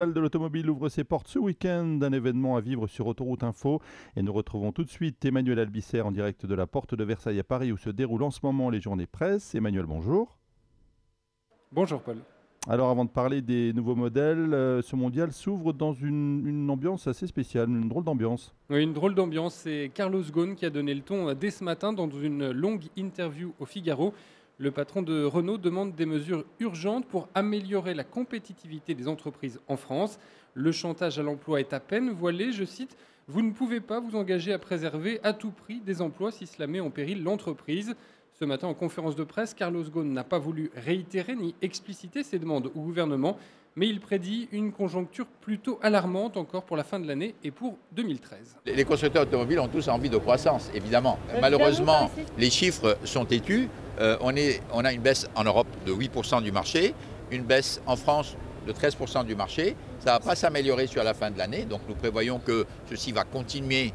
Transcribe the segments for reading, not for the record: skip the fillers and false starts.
De l'automobile ouvre ses portes ce week-end, un événement à vivre sur Autoroute Info. Et nous retrouvons tout de suite Emmanuel Albisser en direct de la porte de Versailles à Paris où se déroulent en ce moment les journées presse. Emmanuel, bonjour. Bonjour Paul. Alors avant de parler des nouveaux modèles, ce mondial s'ouvre dans une ambiance assez spéciale, une drôle d'ambiance. Oui, une drôle d'ambiance, c'est Carlos Ghosn qui a donné le ton dès ce matin dans une longue interview au Figaro. Le patron de Renault demande des mesures urgentes pour améliorer la compétitivité des entreprises en France. Le chantage à l'emploi est à peine voilé, je cite, vous ne pouvez pas vous engager à préserver à tout prix des emplois si cela met en péril l'entreprise. Ce matin, en conférence de presse, Carlos Ghosn n'a pas voulu réitérer ni expliciter ses demandes au gouvernement, mais il prédit une conjoncture plutôt alarmante encore pour la fin de l'année et pour 2013. Les constructeurs automobiles ont tous envie de croissance, évidemment. Malheureusement, les chiffres sont têtus. On a une baisse en Europe de 8% du marché, une baisse en France de 13% du marché. Ça ne va pas s'améliorer sur la fin de l'année, donc nous prévoyons que ceci va continuer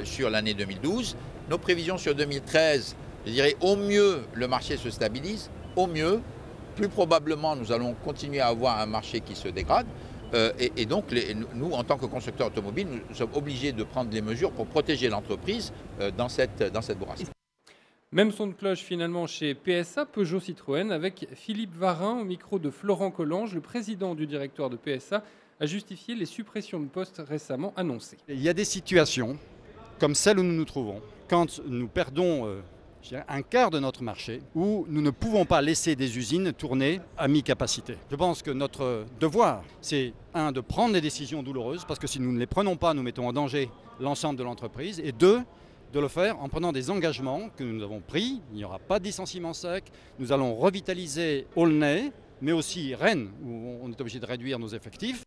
sur l'année 2012. Nos prévisions sur 2013, je dirais au mieux le marché se stabilise, au mieux, plus probablement nous allons continuer à avoir un marché qui se dégrade. Et donc nous, en tant que constructeurs automobiles, nous sommes obligés de prendre les mesures pour protéger l'entreprise dans cette bourrasque. Même son de cloche finalement chez PSA, Peugeot Citroën, avec Philippe Varin au micro de Florent Collange, le président du directoire de PSA, a justifié les suppressions de postes récemment annoncées. Il y a des situations comme celle où nous nous trouvons, quand nous perdons un quart de notre marché, où nous ne pouvons pas laisser des usines tourner à mi-capacité. Je pense que notre devoir, c'est de prendre des décisions douloureuses, parce que si nous ne les prenons pas, nous mettons en danger l'ensemble de l'entreprise, et deux, de le faire en prenant des engagements que nous avons pris. Il n'y aura pas de licenciement sec. Nous allons revitaliser Aulnay, mais aussi Rennes, où on est obligé de réduire nos effectifs.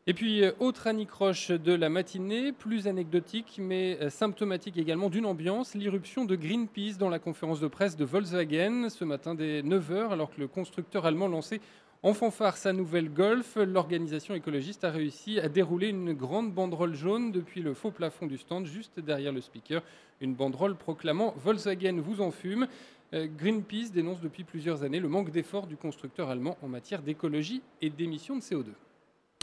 Et puis, autre anicroche de la matinée, plus anecdotique, mais symptomatique également d'une ambiance, l'irruption de Greenpeace dans la conférence de presse de Volkswagen ce matin dès 9 h, alors que le constructeur allemand lançait en fanfare sa nouvelle Golf. L'organisation écologiste a réussi à dérouler une grande banderole jaune depuis le faux plafond du stand, juste derrière le speaker. Une banderole proclamant « Volkswagen vous en fume ». Greenpeace dénonce depuis plusieurs années le manque d'efforts du constructeur allemand en matière d'écologie et d'émissions de CO2.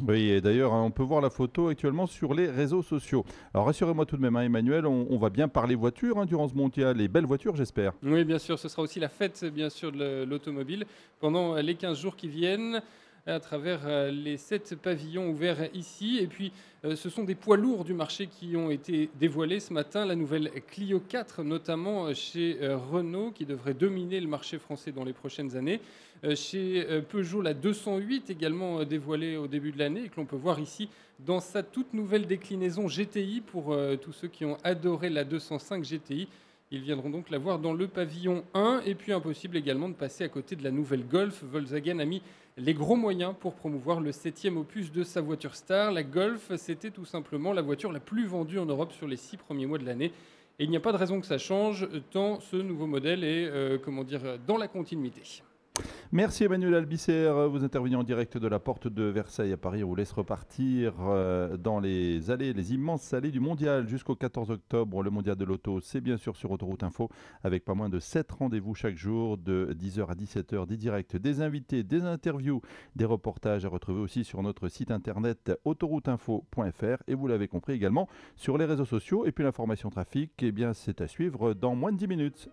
Oui, et d'ailleurs, on peut voir la photo actuellement sur les réseaux sociaux. Alors rassurez-moi tout de même, Emmanuel, on va bien parler voitures durant ce mondial, les belles voitures, j'espère. Oui, bien sûr, ce sera aussi la fête, bien sûr, de l'automobile pendant les 15 jours qui viennent, à travers les 7 pavillons ouverts ici. Et puis, ce sont des poids lourds du marché qui ont été dévoilés ce matin. La nouvelle Clio 4, notamment chez Renault, qui devrait dominer le marché français dans les prochaines années. Chez Peugeot, la 208, également dévoilée au début de l'année, et que l'on peut voir ici dans sa toute nouvelle déclinaison GTI pour tous ceux qui ont adoré la 205 GTI. Ils viendront donc la voir dans le pavillon 1. Et puis impossible également de passer à côté de la nouvelle Golf. Volkswagen a mis les gros moyens pour promouvoir le 7e opus de sa voiture star. La Golf, c'était tout simplement la voiture la plus vendue en Europe sur les 6 premiers mois de l'année. Et il n'y a pas de raison que ça change, tant ce nouveau modèle est dans la continuité. Merci Emmanuel Albisser, vous intervenez en direct de la porte de Versailles à Paris. On vous laisse repartir dans les allées, les immenses allées du mondial jusqu'au 14 octobre. Le mondial de l'auto, c'est bien sûr sur Autoroute Info avec pas moins de 7 rendez-vous chaque jour de 10 h à 17 h, des directs, des invités, des interviews, des reportages à retrouver aussi sur notre site internet autorouteinfo.fr et vous l'avez compris également sur les réseaux sociaux. Et puis l'information trafic, eh bien c'est à suivre dans moins de 10 minutes.